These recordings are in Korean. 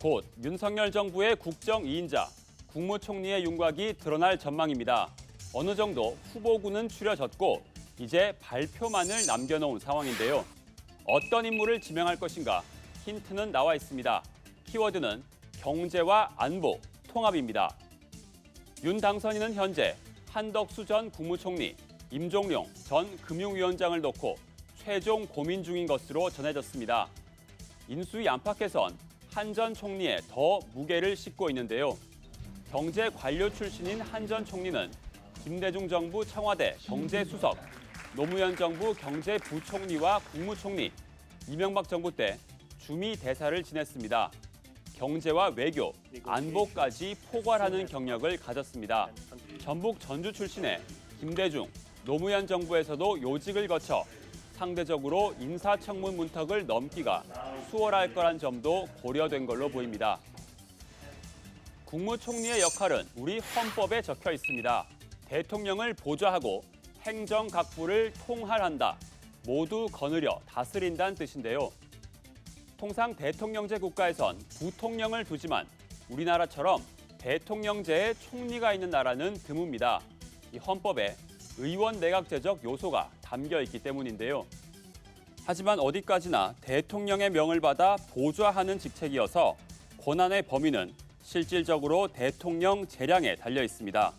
곧 윤석열 정부의 국정 2인자, 국무총리의 윤곽이 드러날 전망입니다. 어느 정도 후보군은 추려졌고 이제 발표만을 남겨놓은 상황인데요. 어떤 인물을 지명할 것인가 힌트는 나와 있습니다. 키워드는 경제와 안보, 통합입니다. 윤 당선인은 현재 한덕수 전 국무총리, 임종룡 전 금융위원장을 놓고 최종 고민 중인 것으로 전해졌습니다. 인수위 안팎에선 한 전 총리에 더 무게를 싣고 있는데요. 경제 관료 출신인 한 전 총리는 김대중 정부 청와대 경제수석, 노무현 정부 경제부총리와 국무총리, 이명박 정부 때 주미 대사를 지냈습니다. 경제와 외교, 안보까지 포괄하는 경력을 가졌습니다. 전북 전주 출신의 김대중, 노무현 정부에서도 요직을 거쳐 상대적으로 인사청문 문턱을 넘기가 수월할 거란 점도 고려된 걸로 보입니다. 국무총리의 역할은 우리 헌법에 적혀 있습니다. 대통령을 보좌하고 행정각부를 통할한다. 모두 거느려 다스린다는 뜻인데요. 통상 대통령제 국가에선 부통령을 두지만 우리나라처럼 대통령제에 총리가 있는 나라는 드뭅니다. 이 헌법에 의원 내각제적 요소가 담겨 있기 때문인데요. 하지만 어디까지나 대통령의 명을 받아 보좌하는 직책이어서 권한의 범위는 실질적으로 대통령 재량에 달려 있습니다.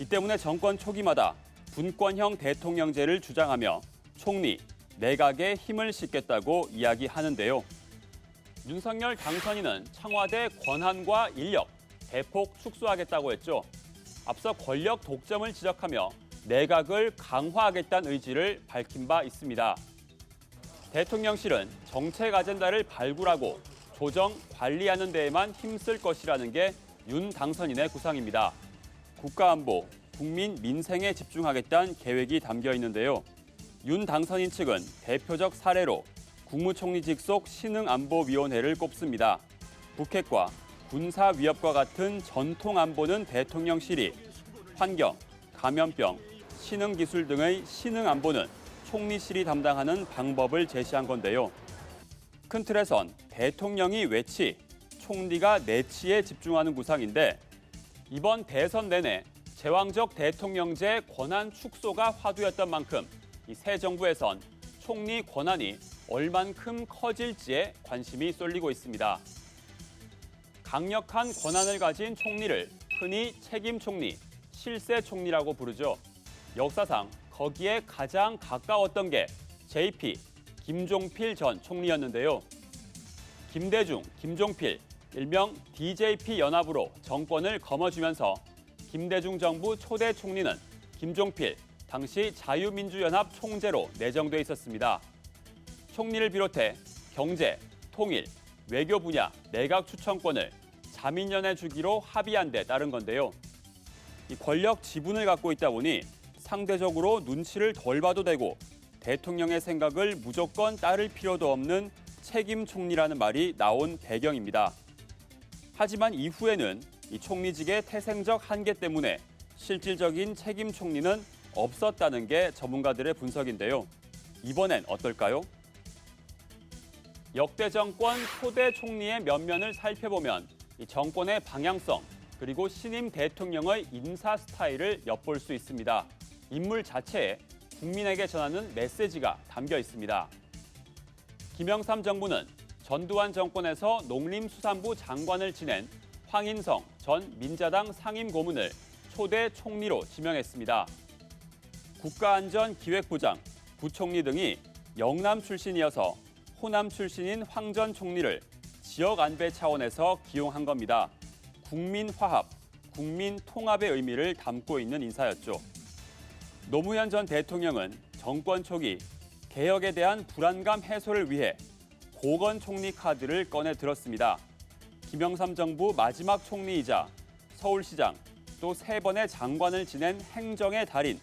이 때문에 정권 초기마다 분권형 대통령제를 주장하며 총리, 내각에 힘을 싣겠다고 이야기하는데요. 윤석열 당선인은 청와대 권한과 인력 대폭 축소하겠다고 했죠. 앞서 권력 독점을 지적하며 내각을 강화하겠다는 의지를 밝힌 바 있습니다. 대통령실은 정책 아젠다를 발굴하고 조정, 관리하는 데에만 힘쓸 것이라는 게 윤 당선인의 구상입니다. 국가안보, 국민 민생에 집중하겠다는 계획이 담겨 있는데요. 윤 당선인 측은 대표적 사례로 국무총리 직속 신흥안보위원회를 꼽습니다. 북핵과 군사위협과 같은 전통안보는 대통령실이, 환경, 감염병, 신흥기술 등의 신흥안보는 총리실이 담당하는 방법을 제시한 건데요. 큰 틀에선 대통령이 외치, 총리가 내치에 집중하는 구상인데 이번 대선 내내 제왕적 대통령제 권한 축소가 화두였던 만큼 이 새 정부에선 총리 권한이 얼만큼 커질지에 관심이 쏠리고 있습니다. 강력한 권한을 가진 총리를 흔히 책임 총리, 실세 총리라고 부르죠. 역사상 거기에 가장 가까웠던 게 JP, 김종필 전 총리였는데요. 김대중, 김종필, 일명 DJP 연합으로 정권을 거머쥐면서 김대중 정부 초대 총리는 김종필, 당시 자유민주연합 총재로 내정돼 있었습니다. 총리를 비롯해 경제, 통일, 외교 분야 내각 추천권을 자민련에 주기로 합의한 데 따른 건데요. 이 권력 지분을 갖고 있다 보니 상대적으로 눈치를 덜 봐도 되고 대통령의 생각을 무조건 따를 필요도 없는 책임 총리라는 말이 나온 배경입니다. 하지만 이후에는 이 총리직의 태생적 한계 때문에 실질적인 책임 총리는 없었다는 게 전문가들의 분석인데요. 이번엔 어떨까요? 역대 정권 초대 총리의 면면을 살펴보면 이 정권의 방향성 그리고 신임 대통령의 인사 스타일을 엿볼 수 있습니다. 인물 자체에 국민에게 전하는 메시지가 담겨 있습니다. 김영삼 정부는 전두환 정권에서 농림수산부 장관을 지낸 황인성 전 민자당 상임고문을 초대 총리로 지명했습니다. 국가안전기획부장, 부총리 등이 영남 출신이어서 호남 출신인 황 전 총리를 지역 안배 차원에서 기용한 겁니다. 국민화합, 국민통합의 의미를 담고 있는 인사였죠. 노무현 전 대통령은 정권 초기 개혁에 대한 불안감 해소를 위해 고건 총리 카드를 꺼내 들었습니다. 김영삼 정부 마지막 총리이자 서울시장 또 3번의 장관을 지낸 행정의 달인,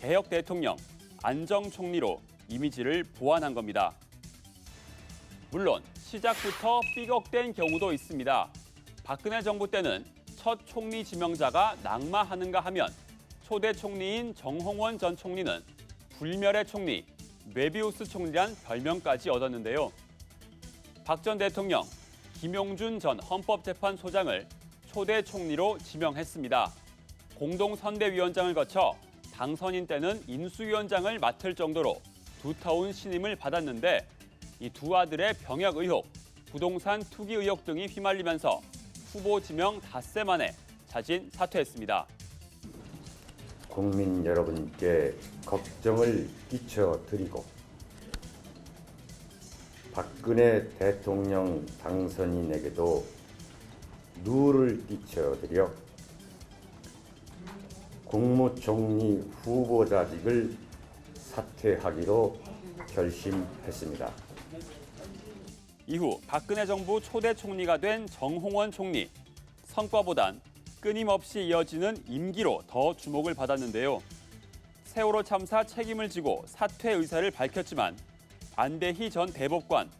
개혁 대통령, 안정 총리로 이미지를 보완한 겁니다. 물론 시작부터 삐걱댄 경우도 있습니다. 박근혜 정부 때는 첫 총리 지명자가 낙마하는가 하면 초대 총리인 정홍원 전 총리는 불멸의 총리, 메비우스 총리란 별명까지 얻었는데요. 박 전 대통령, 김용준 전 헌법재판소장을 초대 총리로 지명했습니다. 공동선대위원장을 거쳐 당선인 때는 인수위원장을 맡을 정도로 두터운 신임을 받았는데 이 두 아들의 병역 의혹, 부동산 투기 의혹 등이 휘말리면서 후보 지명 닷새 만에 자진 사퇴했습니다. 국민 여러분께 걱정을 끼쳐드리고 박근혜 대통령 당선인에게도 누를 끼쳐드려 국무총리 후보자직을 사퇴하기로 결심했습니다. 이후 박근혜 정부 초대 총리가 된 정홍원 총리. 성과보단 끊임없이 이어지는 임기로 더 주목을 받았는데요. 세월호 참사 책임을 지고 사퇴 의사를 밝혔지만 안대희 전 대법관,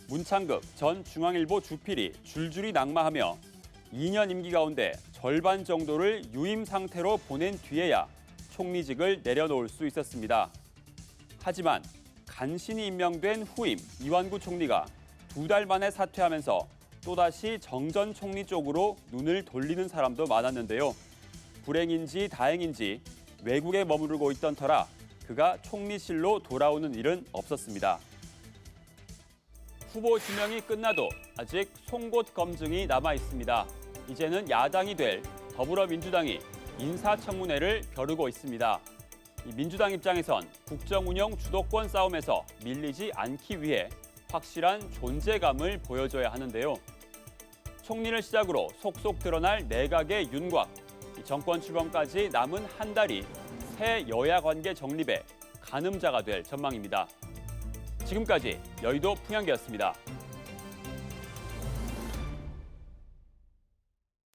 문창극 전 중앙일보 주필이 줄줄이 낙마하며 2년 임기 가운데 절반 정도를 유임 상태로 보낸 뒤에야 총리직을 내려놓을 수 있었습니다. 하지만 간신히 임명된 후임 이완구 총리가 2달 만에 사퇴하면서 또다시 정 전 총리 쪽으로 눈을 돌리는 사람도 많았는데요. 불행인지 다행인지 외국에 머무르고 있던 터라 그가 총리실로 돌아오는 일은 없었습니다. 후보 지명이 끝나도 아직 송곳 검증이 남아 있습니다. 이제는 야당이 될 더불어민주당이 인사청문회를 벼르고 있습니다. 민주당 입장에선 국정 운영 주도권 싸움에서 밀리지 않기 위해 확실한 존재감을 보여줘야 하는데요. 총리를 시작으로 속속 드러날 내각의 윤곽, 정권 출범까지 남은 한 달이 새 여야 관계 정립의 가늠자가 될 전망입니다. 지금까지 여의도 풍향기였습니다.